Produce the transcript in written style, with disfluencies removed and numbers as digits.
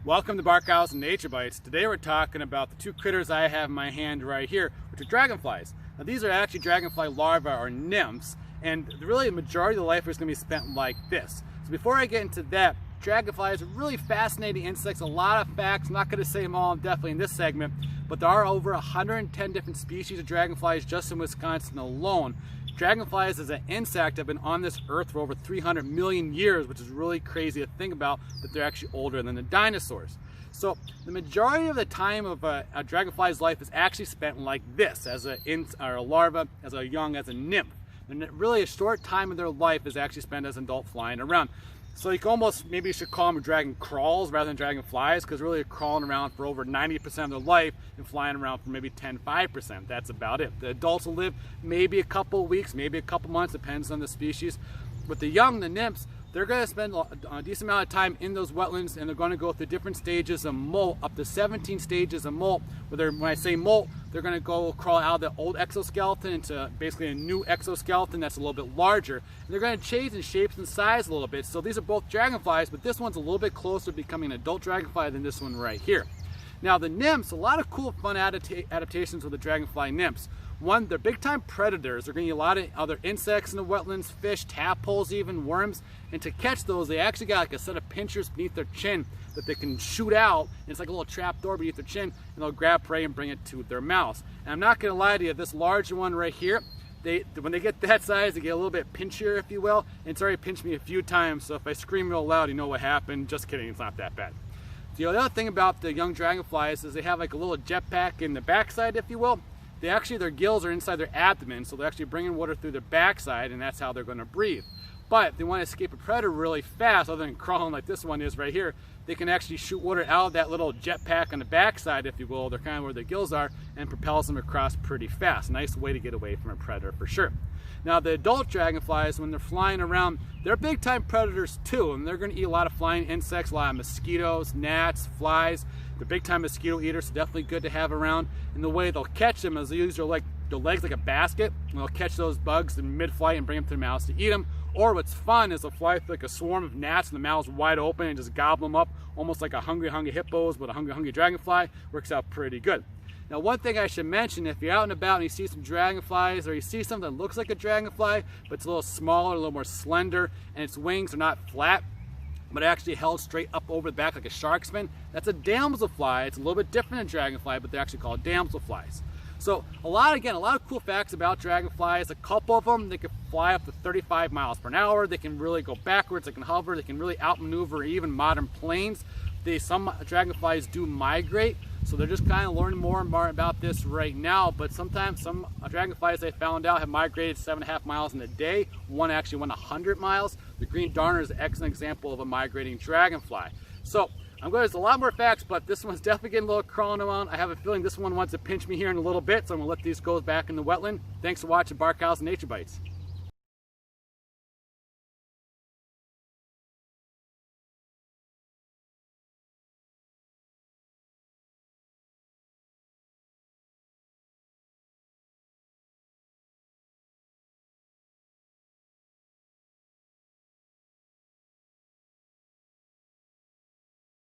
Welcome to Barkhausen Nature Bites. Today we're talking about the two critters I have in my hand right here, which are dragonflies. Now these are actually dragonfly larvae or nymphs, and really the majority of the life is going to be spent like this. So before I get into that, dragonflies are really fascinating insects, a lot of facts. I'm not going to say them all definitely in this segment, but there are over 110 different species of dragonflies just in Wisconsin alone. Dragonflies as an insect have been on this earth for over 300 million years, which is really crazy to think about, that they're actually older than the dinosaurs. So the majority of the time of a dragonfly's life is actually spent like this, as a larva, as a young, as a nymph. And really a short time of their life is actually spent as an adult flying around. So you can almost, maybe you should call them Dragoncrawls rather than dragonflies, because really they're crawling around for over 90% of their life and flying around for maybe 5%. That's about it. The adults will live maybe a couple weeks, maybe a couple months, depends on the species. With the young, the nymphs, they're going to spend a decent amount of time in those wetlands, and they're going to go through different stages of molt, up to 17 stages of molt. When I say molt, they're going to go crawl out of the old exoskeleton into basically a new exoskeleton that's a little bit larger. And they're going to change in shapes and size a little bit. So these are both dragonflies, but this one's a little bit closer to becoming an adult dragonfly than this one right here. Now the nymphs, a lot of cool fun adaptations with the dragonfly nymphs. One, they're big time predators. They're going to eat a lot of other insects in the wetlands, fish, tadpoles, even worms. And to catch those, they actually got like a set of pincers beneath their chin that they can shoot out. And it's like a little trap door beneath their chin, and they'll grab prey and bring it to their mouths. And I'm not going to lie to you, this larger one right here, when they get that size, they get a little bit pinchier, if you will. And it's already pinched me a few times, so if I scream real loud, you know what happened. Just kidding, it's not that bad. The other thing about the young dragonflies is they have like a little jetpack in the backside, if you will. Their gills are inside their abdomen, so they're actually bringing water through their backside, and that's how they're going to breathe. But if they want to escape a predator really fast, other than crawling like this one is right here, they can actually shoot water out of that little jetpack on the backside, if you will. They're kind of where the gills are, and propels them across pretty fast. Nice way to get away from a predator for sure. Now the adult dragonflies, when they're flying around, they're big time predators too, and they're going to eat a lot of flying insects, a lot of mosquitoes, gnats, flies. They're big time mosquito eaters, so definitely good to have around. And the way they'll catch them is they use their legs like a basket, and they'll catch those bugs in mid-flight and bring them to their mouths to eat them. Or what's fun is they'll fly through like a swarm of gnats and the mouths wide open and just gobble them up, almost like a hungry hippos with a hungry dragonfly. Works out pretty good. Now one thing I should mention, if you're out and about and you see some dragonflies, or you see something that looks like a dragonfly, but it's a little smaller, a little more slender, and its wings are not flat, but actually held straight up over the back like a shark's fin, that's a damselfly. It's a little bit different than dragonfly, but they're actually called damselflies. So a lot of cool facts about dragonflies. A couple of them, they can fly up to 35 miles per hour. They can really go backwards, they can hover, they can really outmaneuver even modern planes. Some dragonflies do migrate, so they're just kind of learning more and more about this right now. But sometimes some dragonflies they found out have migrated 7.5 miles in a day. One actually went 100 miles. The green darner is an excellent example of a migrating dragonfly. So there's a lot more facts, but this one's definitely getting a little crawling around. I have a feeling this one wants to pinch me here in a little bit, so I'm going to let these go back in the wetland. Thanks for watching Barkhausen Nature Bites.